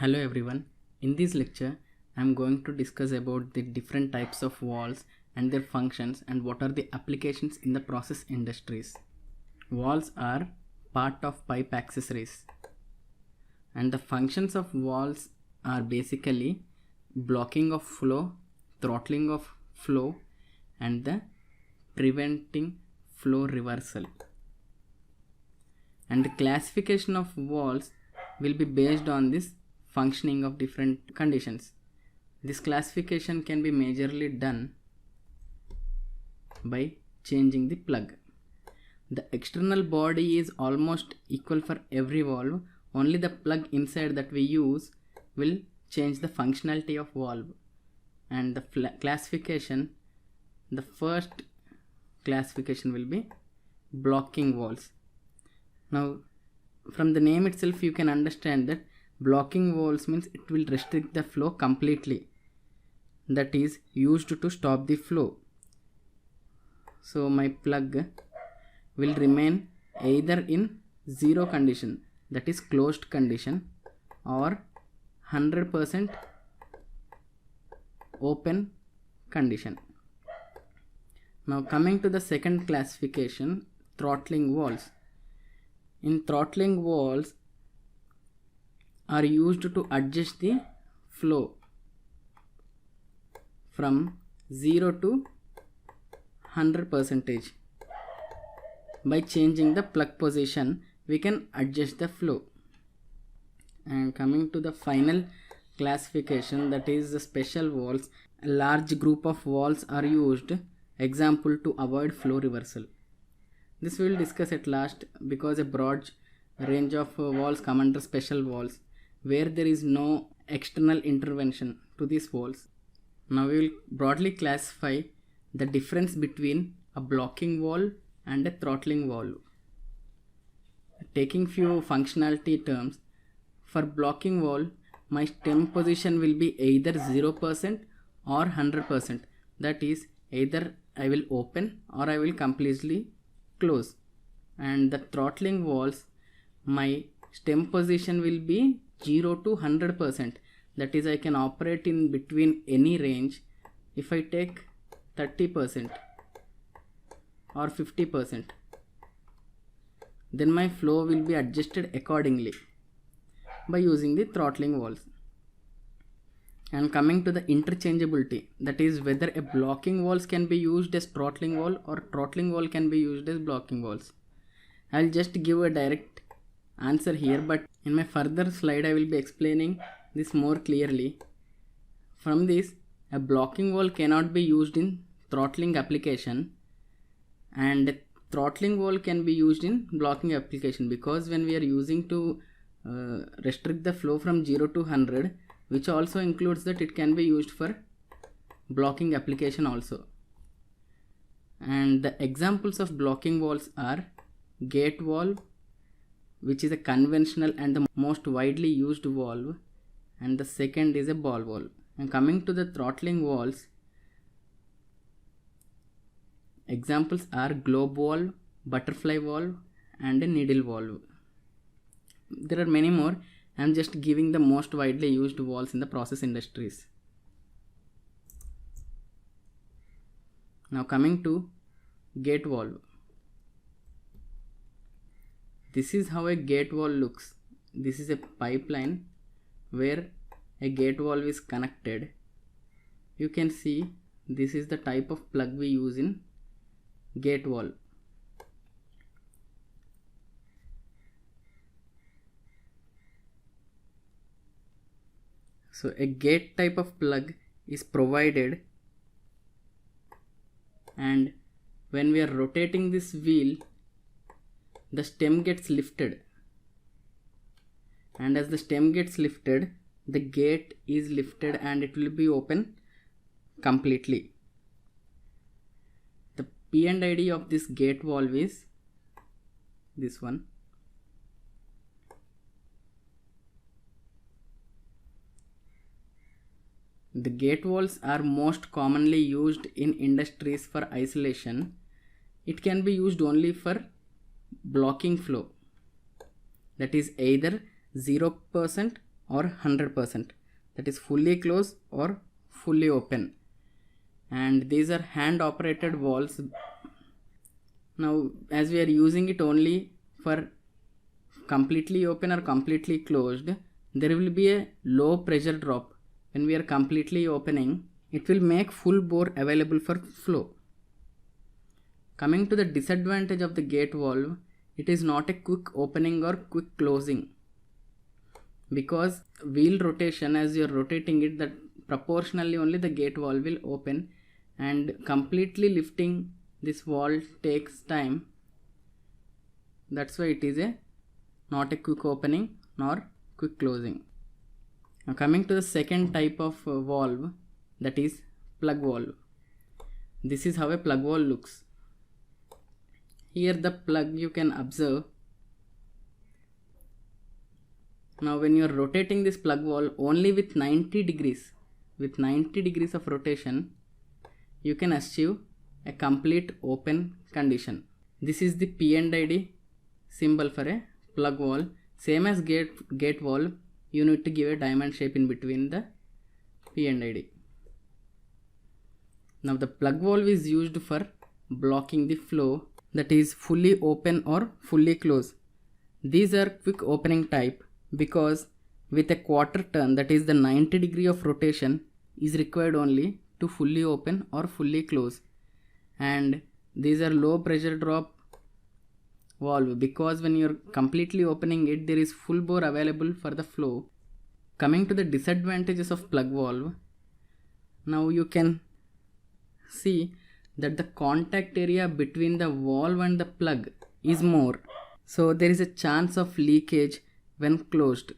Hello everyone. In this lecture, I am going to discuss about the different types of walls and their functions and what are the applications in the process industries. Walls are part of pipe accessories, and the functions of walls are basically blocking of flow, throttling of flow, and the preventing flow reversal. And the classification of walls will be based on this functioning of different conditions. This classification can be majorly done by changing the plug. The external body is almost equal for every valve, only the plug inside that we use will change the functionality of valve. And the classification, the first classification will be blocking valves. Now from the name itself you can understand that blocking valves means it will restrict the flow completely, that is used to stop the flow. So my plug will remain either in zero condition, that is closed condition, or 100% open condition. Now coming to the second classification, throttling valves. In throttling valves are used to adjust the flow from 0 to 100%. By changing the plug position we can adjust the flow. And coming to the final classification, that is the special valves. A large group of valves are used, example, to avoid flow reversal. This we will discuss at last, because a broad range of valves come under special valves where there is no external intervention to these valves. Now we will broadly classify the difference between a blocking valve and a throttling valve. Taking few functionality terms, for blocking valve my stem position will be either 0% or 100%, that is either I will open or I will completely close. And the throttling valves, my stem position will be 0 to 100%, that is I can operate in between any range. If I take 30% or 50%, then my flow will be adjusted accordingly by using the throttling valves. And coming to the interchangeability, that is whether a blocking valve can be used as throttling valve or throttling valve can be used as blocking valves. I will just give a direct answer here, but in my further slide I will be explaining this more clearly. From this, a blocking valve cannot be used in throttling application, and a throttling valve can be used in blocking application, because when we are using to restrict the flow from 0 to 100, which also includes that it can be used for blocking application also. And the examples of blocking valves are gate valve, which is a conventional and the most widely used valve, and the second is a ball valve. And coming to the throttling valves, examples are globe valve, butterfly valve, and a needle valve. There are many more. I am just giving the most widely used valves in the process industries. Now coming to gate valve. This is how a gate valve looks. This is a pipeline where a gate valve is connected. You can see this is the type of plug we use in gate valve. So a gate type of plug is provided, and when we are rotating this wheel, the stem gets lifted, and as the stem gets lifted, the gate is lifted and it will be open completely. The P and ID of this gate valve is this one. The gate valves are most commonly used in industries for isolation. It can be used only for blocking flow, that is either 0% or 100%, that is fully closed or fully open. And these are hand operated valves. Now as we are using it only for completely open or completely closed, there will be a low pressure drop. When we are completely opening, it will make full bore available for flow. Coming to the disadvantage of the gate valve, it is not a quick opening or quick closing, because wheel rotation, as you are rotating it, that proportionally only the gate valve will open, and completely lifting this valve takes time. That's why it is not a quick opening nor quick closing. Now coming to the second type of valve, that is plug valve. This is how a plug valve looks. Here the plug you can observe. Now when you are rotating this plug valve only with 90 degrees of rotation, you can achieve a complete open condition. This is the P and ID symbol for a plug valve. Same as gate valve, you need to give a diamond shape in between the P and ID. Now the plug valve is used for blocking the flow, that is fully open or fully closed. These are quick opening type because with a quarter turn, that is the 90 degree of rotation is required only to fully open or fully close. And these are low pressure drop valve because when you are completely opening it, there is full bore available for the flow. Coming to the disadvantages of plug valve, now you can see that the contact area between the valve and the plug is more, so there is a chance of leakage when closed.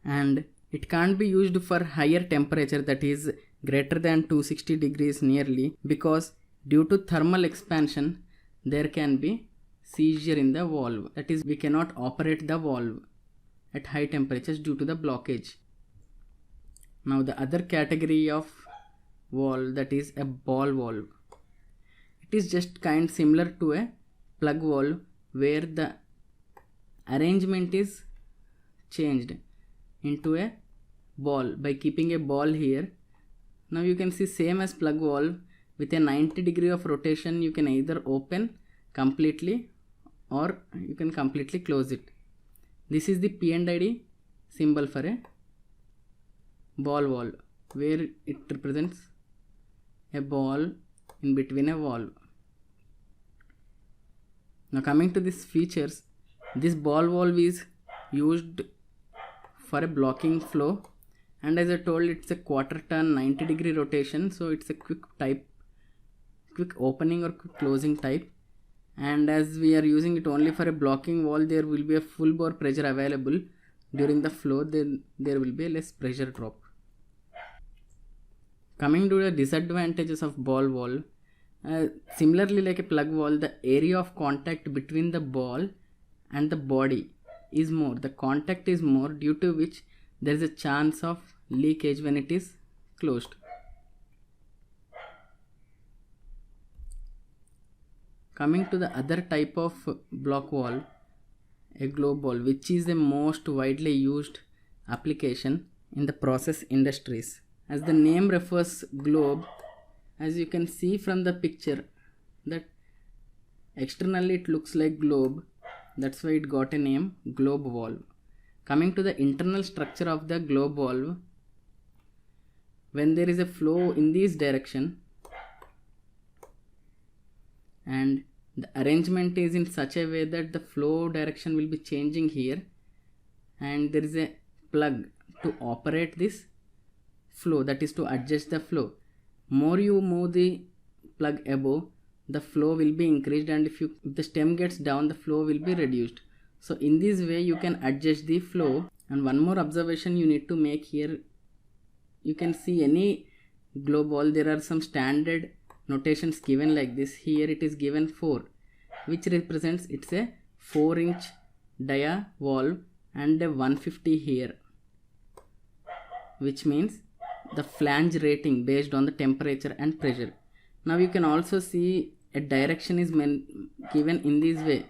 And it can't be used for higher temperature, that is greater than 260 degrees nearly, because due to thermal expansion there can be seizure in the valve, that is we cannot operate the valve at high temperatures due to the blockage. Now the other category of valve, that is a ball valve. It is just kind similar to a plug valve where the arrangement is changed into a ball by keeping a ball here. Now you can see same as plug valve, with a 90 degree of rotation you can either open completely or you can completely close it. This is the P and ID symbol for a ball valve, where it represents a ball in between a valve. Now coming to these features, this ball valve is used for a blocking flow, and as I told, it's a quarter turn 90 degree rotation, so it's a quick opening or quick closing type. And as we are using it only for a blocking valve, there will be a full bore pressure available during the flow, then there will be a less pressure drop. Coming to the disadvantages of ball valve, similarly like a plug valve, the area of contact between the ball and the body is more. The contact is more, due to which there is a chance of leakage when it is closed. Coming to the other type of block valve, a globe valve, which is the most widely used application in the process industries. As the name refers, globe, as you can see from the picture that externally it looks like globe, that's why it got a name globe valve. Coming to the internal structure of the globe valve, when there is a flow in this direction and the arrangement is in such a way that the flow direction will be changing here, and there is a plug to operate this flow, that is to adjust the flow. More you move the plug above, the flow will be increased, and if the stem gets down, the flow will be reduced. So in this way you can adjust the flow. And one more observation you need to make here, you can see any globe valve, there are some standard notations given like this. Here it is given 4, which represents it's a 4-inch dia valve and a 150 here, which means the flange rating based on the temperature and pressure. Now you can also see a direction is given in this way.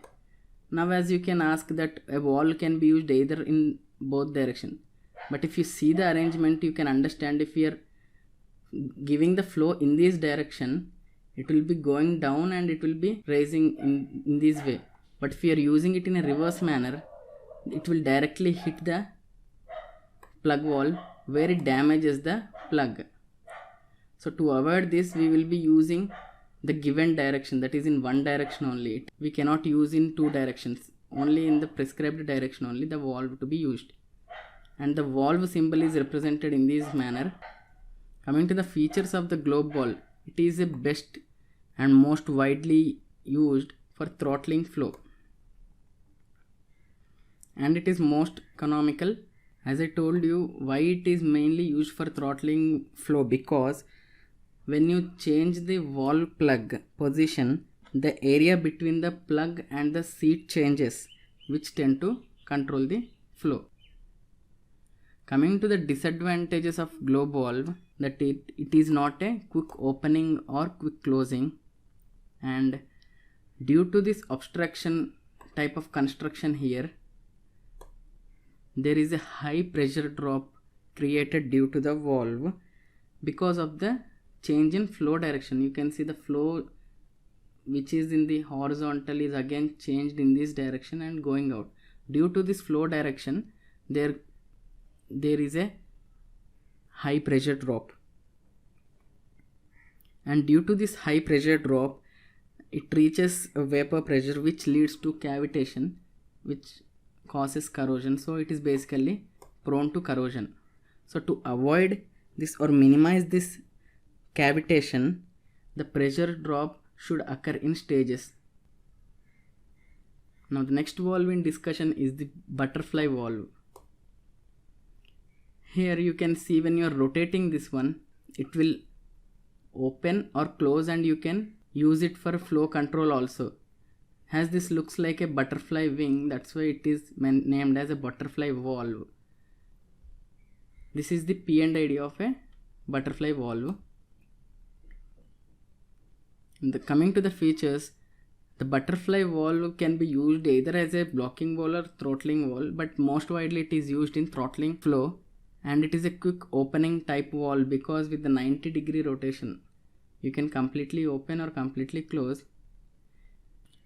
Now as you can ask that a valve can be used either in both directions, but if you see the arrangement, you can understand if we are giving the flow in this direction, it will be going down and it will be rising in this way. But if you are using it in a reverse manner, it will directly hit the plug valve where it damages the plug. So to avoid this, we will be using the given direction, that is in one direction only. We cannot use in two directions, only in the prescribed direction only the valve to be used. And the valve symbol is represented in this manner. Coming to the features of the globe valve, it is the best and most widely used for throttling flow, and it is most economical. As I told you, why it is mainly used for throttling flow, because when you change the valve plug position, the area between the plug and the seat changes, which tend to control the flow. Coming to the disadvantages of globe valve, that it is not a quick opening or quick closing, and due to this obstruction type of construction here, there is a high pressure drop created due to the valve because of the change in flow direction. You can see the flow which is in the horizontal is again changed in this direction and going out. Due to this flow direction, there is a high pressure drop, and due to this high pressure drop, it reaches a vapor pressure which leads to cavitation, which causes corrosion. So it is basically prone to corrosion. So to avoid this or minimize this cavitation, the pressure drop should occur in stages. Now the next valve in discussion is the butterfly valve. Here you can see when you are rotating this one, it will open or close, and you can use it for flow control also. As this looks like a butterfly wing, that's why it is named as a butterfly valve. This is the P&ID of a butterfly valve. Coming to the features, the butterfly valve can be used either as a blocking valve or throttling valve, but most widely it is used in throttling flow, and it is a quick opening type valve because with the 90-degree rotation, you can completely open or completely close.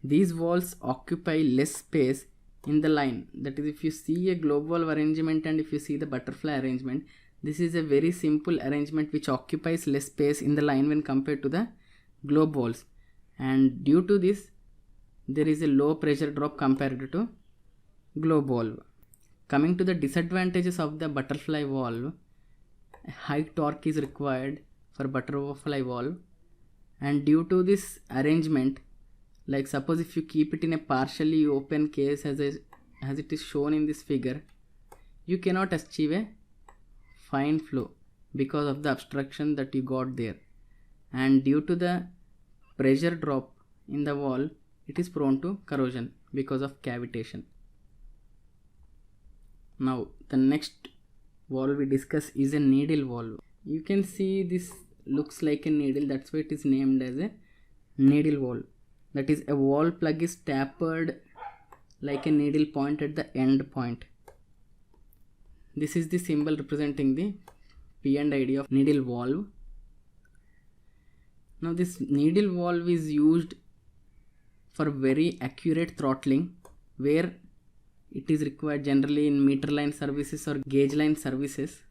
These valves occupy less space in the line. That is, if you see a globe valve arrangement and if you see the butterfly arrangement, this is a very simple arrangement which occupies less space in the line when compared to the globe valves, and due to this there is a low pressure drop compared to globe valve. Coming to the disadvantages of the butterfly valve, high torque is required for butterfly valve, and due to this arrangement, like suppose if you keep it in a partially open case as it is shown in this figure, you cannot achieve a fine flow because of the obstruction that you got there, and due to the pressure drop in the valve, it is prone to corrosion because of cavitation. Now the next valve we discuss is a needle valve. You can see this looks like a needle, that's why it is named as a needle valve. That is, a valve plug is tapered like a needle point at the end point. This is the symbol representing the P&ID of needle valve. Now this needle valve is used for very accurate throttling, where it is required generally in meter line services or gauge line services.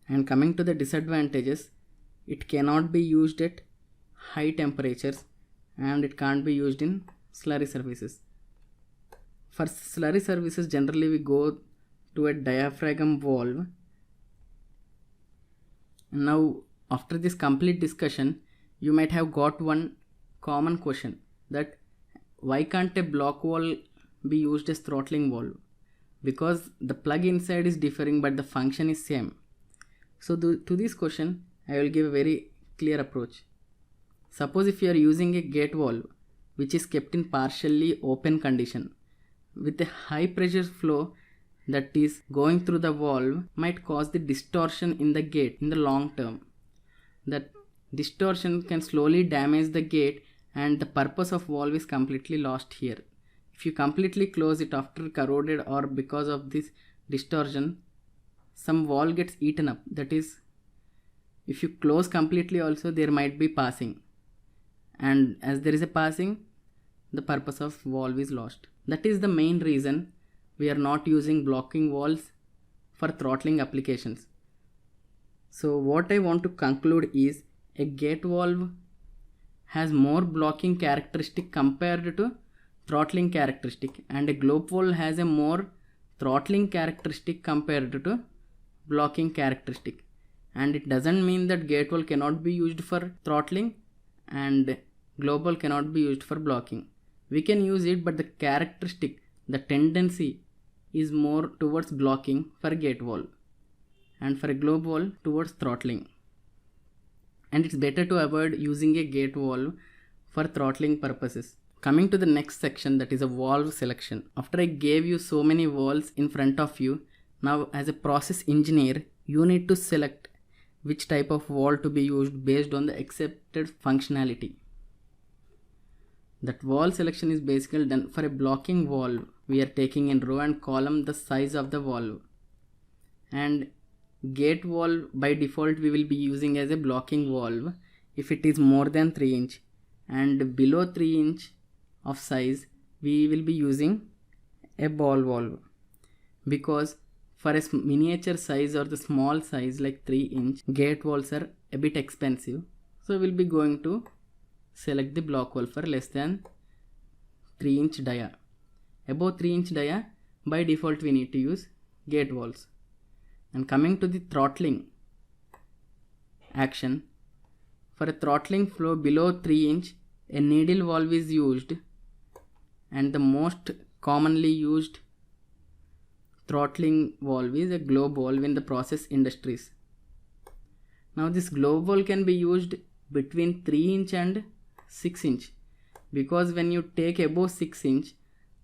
And coming to the disadvantages, it cannot be used at high temperatures and it can't be used in slurry services. For slurry services, generally we go to a diaphragm valve. Now after this complete discussion, you might have got one common question, that why can't a block valve be used as throttling valve? Because the plug inside is differing but the function is same. So to this question, I will give a very clear approach. Suppose if you are using a gate valve which is kept in partially open condition, with a high pressure flow that is going through the valve might cause the distortion in the gate in the long term. That distortion can slowly damage the gate and the purpose of valve is completely lost here. If you completely close it after corroded or because of this distortion, some valve gets eaten up. That is, if you close completely also, there might be passing, and as there is a passing, the purpose of valve is lost. That is the main reason we are not using blocking valves for throttling applications. So what I want to conclude is a gate valve has more blocking characteristic compared to throttling characteristic, and a globe valve has a more throttling characteristic compared to blocking characteristic. And it doesn't mean that gate valve cannot be used for throttling and globe valve cannot be used for blocking. We can use it, but the characteristic, the tendency is more towards blocking for gate valve and for a globe valve towards throttling. And it's better to avoid using a gate valve for throttling purposes. Coming to the next section, that is a valve selection. After I gave you so many valves in front of you, now as a process engineer, you need to select which type of valve to be used based on the accepted functionality. That valve selection is basically done for a blocking valve. We are taking in row and column the size of the valve, and gate valve by default we will be using as a blocking valve if it is more than 3 inch, and below 3 inch of size we will be using a ball valve, because for a miniature size or the small size like 3 inch, gate valves are a bit expensive, so we'll be going to select the block valve for less than 3 inch dia. Above 3 inch dia, by default we need to use gate valves. And coming to the throttling action, for a throttling flow below 3 inch, a needle valve is used, and the most commonly used throttling valve is a globe valve in the process industries. Now this globe valve can be used between 3 inch and 6 inch, because when you take above 6 inch,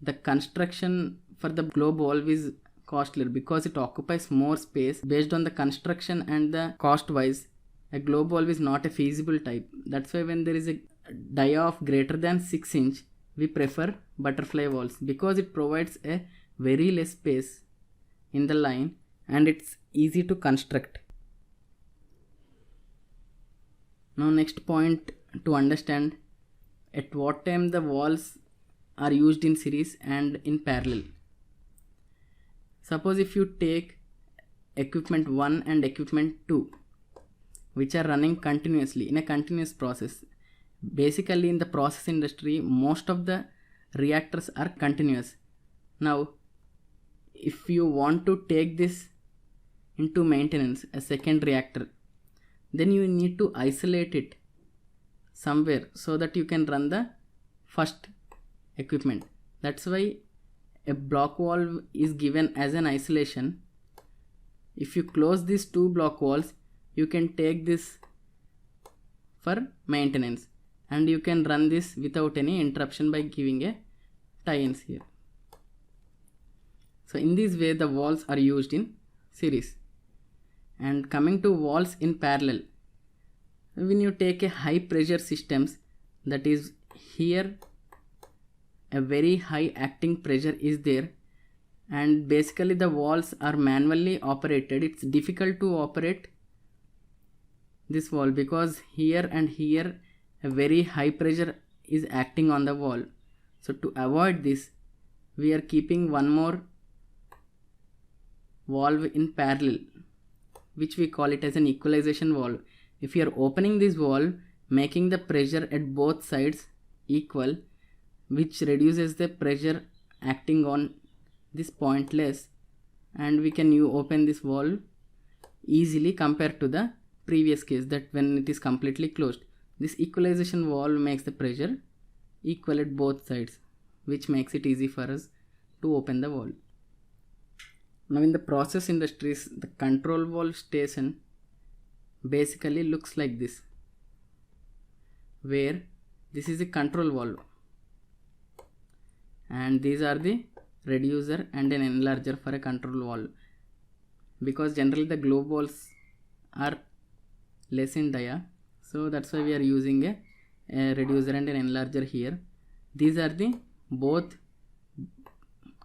the construction for the globe valve is costlier because it occupies more space. Based on the construction and the cost wise, a globe valve is not a feasible type. That's why when there is a dia of greater than 6 inch, we prefer butterfly valves, because it provides a very less space in the line and it's easy to construct. Now next point to understand, at what time the valves are used in series and in parallel. Suppose if you take equipment 1 and equipment 2, which are running continuously in a continuous process. Basically in the process industry, most of the reactors are continuous. Now if you want to take this into maintenance, a second reactor, then you need to isolate it somewhere so that you can run the first equipment. That's why a block valve is given as an isolation. If you close these two block valves, you can take this for maintenance and you can run this without any interruption by giving a tie-ins here. So in this way the valves are used in series. And coming to valves in parallel, when you take a high pressure systems, that is here a very high acting pressure is there, and basically the valves are manually operated. It's difficult to operate this valve because here and here a very high pressure is acting on the valve. So to avoid this, we are keeping one more valve in parallel, which we call it as an equalization valve. If you are opening this valve, making the pressure at both sides equal, which reduces the pressure acting on this point less, and we can open this valve easily compared to the previous case that when it is completely closed. This equalization valve makes the pressure equal at both sides, which makes it easy for us to open the valve. Now in the process industries, the control valve station basically looks like this, where this is a control valve and these are the reducer and an enlarger for a control valve, because generally the globe valves are less in dia, so that's why we are using a a reducer and an enlarger here. These are the both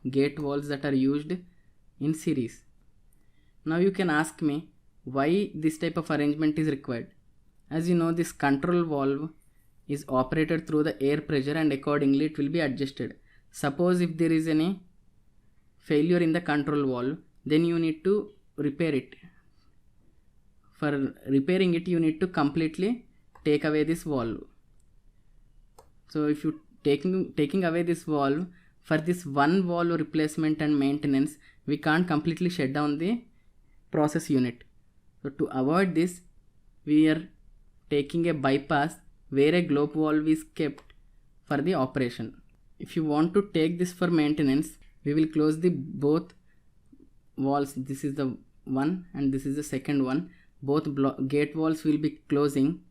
gate valves that are used in series. Now you can ask me why this type of arrangement is required. As you know, this control valve is operated through the air pressure and accordingly it will be adjusted. Suppose if there is any failure in the control valve, then you need to repair it. For repairing it, you need to completely take away this valve. So if you taking away this valve, for this one valve replacement and maintenance, we can't completely shut down the process unit. So to avoid this, we are taking a bypass where a globe valve is kept for the operation. If you want to take this for maintenance, we will close the both valves. This is the one and this is the second one. Both gate valves will be closing,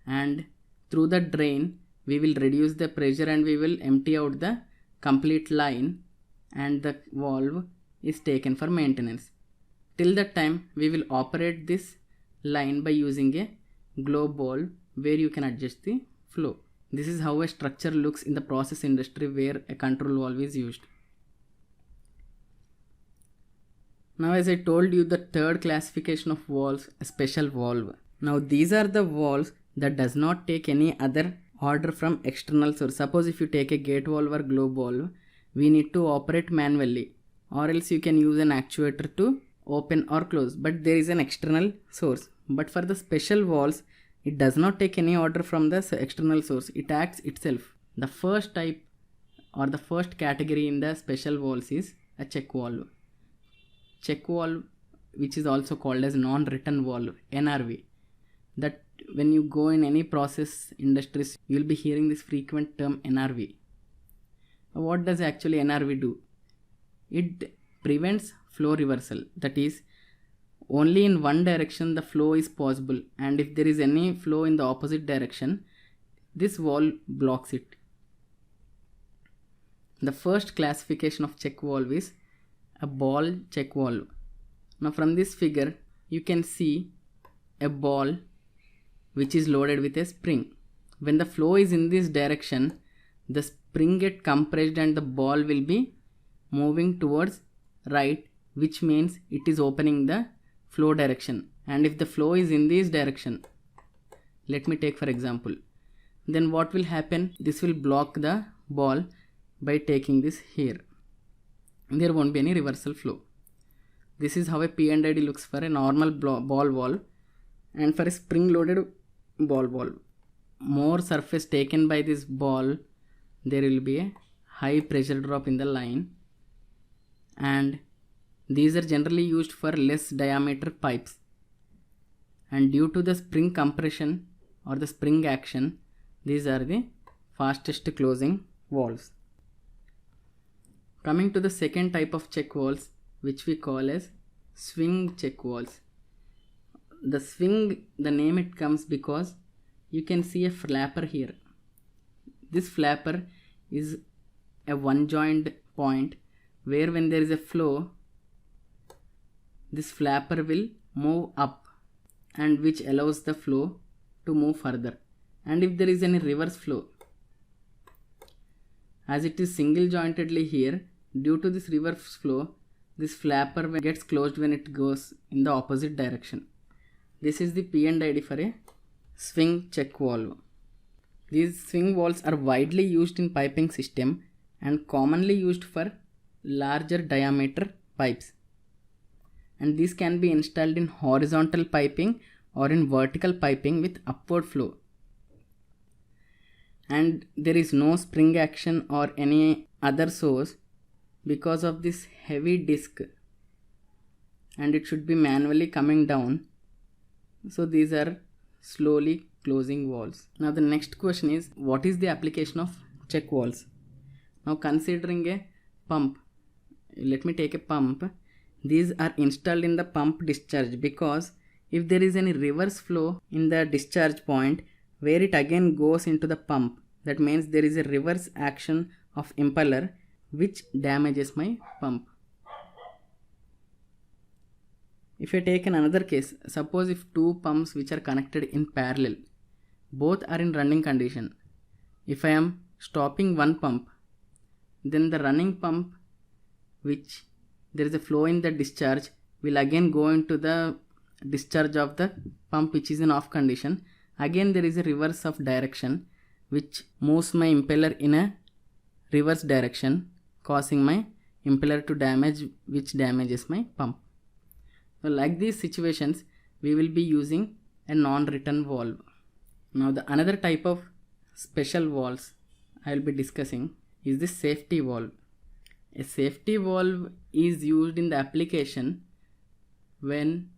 and through the drain we will reduce the pressure and we will empty out the complete line, and the valve is taken for maintenance. Till that time we will operate this line by using a globe valve where you can adjust the flow. This is how a structure looks in the process industry where a control valve is used. Now, as I told you, the third classification of valves, a special valve. Now these are the valves that does not take any other order from external source. Suppose if you take a gate valve or globe valve, we need to operate manually, or else you can use an actuator to open or close, but there is an external source. But for the special valves, it does not take any order from the external source, it acts itself. The first type or the first category in the special valves is a check valve. Check valve, which is also called as non-return valve, NRV. That when you go in any process industries, you will be hearing this frequent term NRV. What does actually NRV do? It prevents flow reversal. That is, only in one direction the flow is possible, and if there is any flow in the opposite direction, this valve blocks it. The first classification of check valve is a ball check valve. Now from this figure you can see a ball which is loaded with a spring. When the flow is in this direction, the spring get compressed and the ball will be moving towards right, which means it is opening the flow direction. And if the flow is in this direction, let me take for example, then what will happen? This will block the ball by taking this here. There won't be any reversal flow. This is how a P&ID looks for a normal ball valve, and for a spring loaded ball valve. More surface taken by this ball, there will be a high pressure drop in the line, and these are generally used for less diameter pipes, and due to the spring compression or the spring action, these are the fastest closing valves. Coming to the second type of check valves, which we call as swing check valves. The swing, the name it comes because you can see a flapper here. This flapper is a one joined point where when there is a flow, this flapper will move up, and which allows the flow to move further. And if there is any reverse flow, as it is single jointedly here, due to this reverse flow, this flapper gets closed when it goes in the opposite direction. This is the P&ID for a swing check valve. These swing valves are widely used in piping system and commonly used for larger diameter pipes. And these can be installed in horizontal piping or in vertical piping with upward flow. And there is no spring action or any other source because of this heavy disc, and it should be manually coming down. So these are slowly closing valves. Now the next question is, what is the application of check valves? Now considering a pump, let me take a pump. These are installed in the pump discharge because if there is any reverse flow in the discharge point where it again goes into the pump, that means there is a reverse action of impeller which damages my pump. If I take another case, suppose if two pumps which are connected in parallel, both are in running condition, if I am stopping one pump, then the running pump, which there is a flow in the discharge, will again go into the discharge of the pump which is in off condition. Again there is a reverse of direction which moves my impeller in a reverse direction, causing my impeller to damage, which damages my pump. So like these situations we will be using a non-return valve. Now the another type of special valves I will be discussing is the safety valve. A safety valve is used in the application when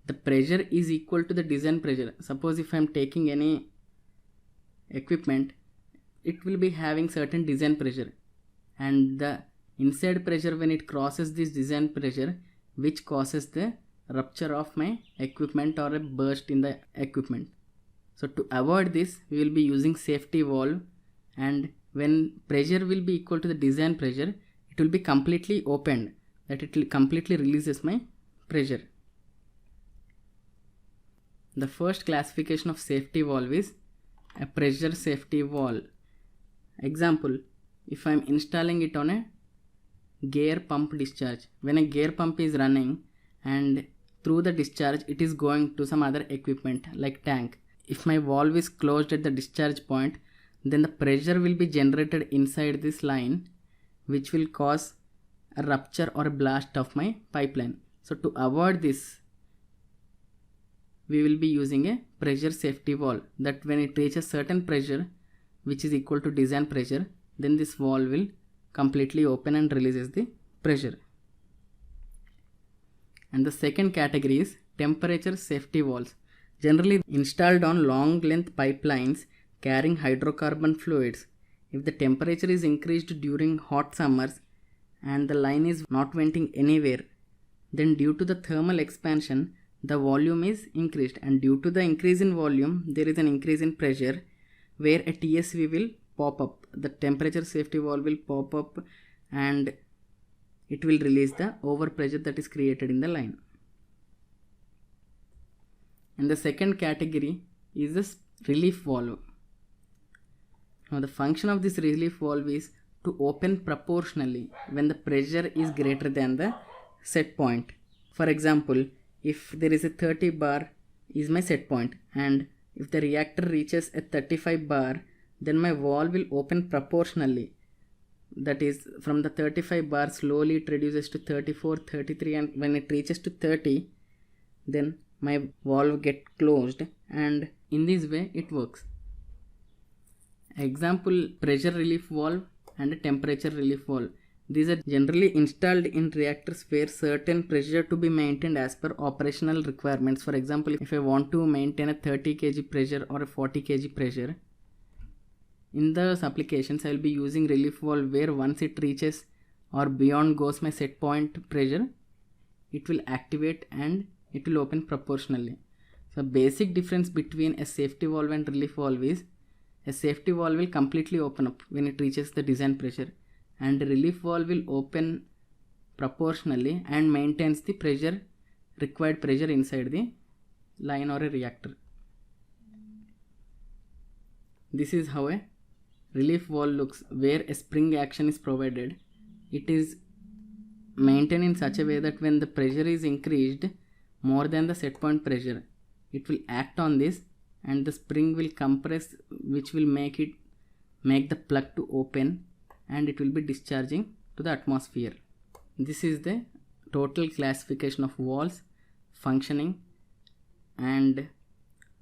the pressure is equal to the design pressure. Suppose if I am taking any equipment, it will be having certain design pressure, and the inside pressure when it crosses this design pressure, which causes the rupture of my equipment or a burst in the equipment. So to avoid this, we will be using safety valve, and when pressure will be equal to the design pressure, it will be completely opened, that it will completely releases my pressure. The first classification of safety valve is a pressure safety valve. Example, if I am installing it on a gear pump discharge, when a gear pump is running and through the discharge it is going to some other equipment like tank. If my valve is closed at the discharge point, then the pressure will be generated inside this line, which will cause a rupture or a blast of my pipeline. So to avoid this, we will be using a pressure safety valve, that when it reaches certain pressure which is equal to design pressure, then this valve will completely open and releases the pressure. And the second category is temperature safety valves, generally installed on long length pipelines carrying hydrocarbon fluids. If the temperature is increased during hot summers and the line is not venting anywhere, then due to the thermal expansion the volume is increased, and due to the increase in volume there is an increase in pressure, where a TSV will pop up. The temperature safety valve will pop up and it will release the overpressure that is created in the line. And the second category is the relief valve. Now the function of this relief valve is to open proportionally when the pressure is greater than the set point. For example, if there is a 30 bar is my set point, and if the reactor reaches a 35 bar, then my valve will open proportionally. That is, from the 35 bar slowly it reduces to 34, 33, and when it reaches to 30, then my valve get closed, and in this way it works. Example, pressure relief valve and a temperature relief valve. These are generally installed in reactors where certain pressure to be maintained as per operational requirements. For example, if I want to maintain a 30 kg pressure or a 40 kg pressure, in those applications I will be using relief valve, where once it reaches or beyond goes my set point pressure, it will activate and it will open proportionally. So basic difference between a safety valve and relief valve is, a safety valve will completely open up when it reaches the design pressure, and relief valve will open proportionally and maintains the pressure, required pressure inside the line or a reactor. This is how a relief valve looks, where a spring action is provided. It is maintained in such a way that when the pressure is increased more than the set point pressure, it will act on this and the spring will compress, which will make the plug to open, and it will be discharging to the atmosphere. This is the total classification of valves, functioning, and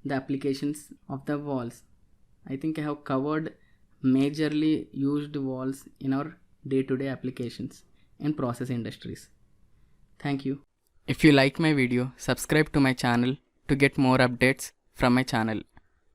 the applications of the valves. I think I have covered majorly used valves in our day-to-day applications in process industries. Thank you. If you like my video, subscribe to my channel to get more updates from my channel.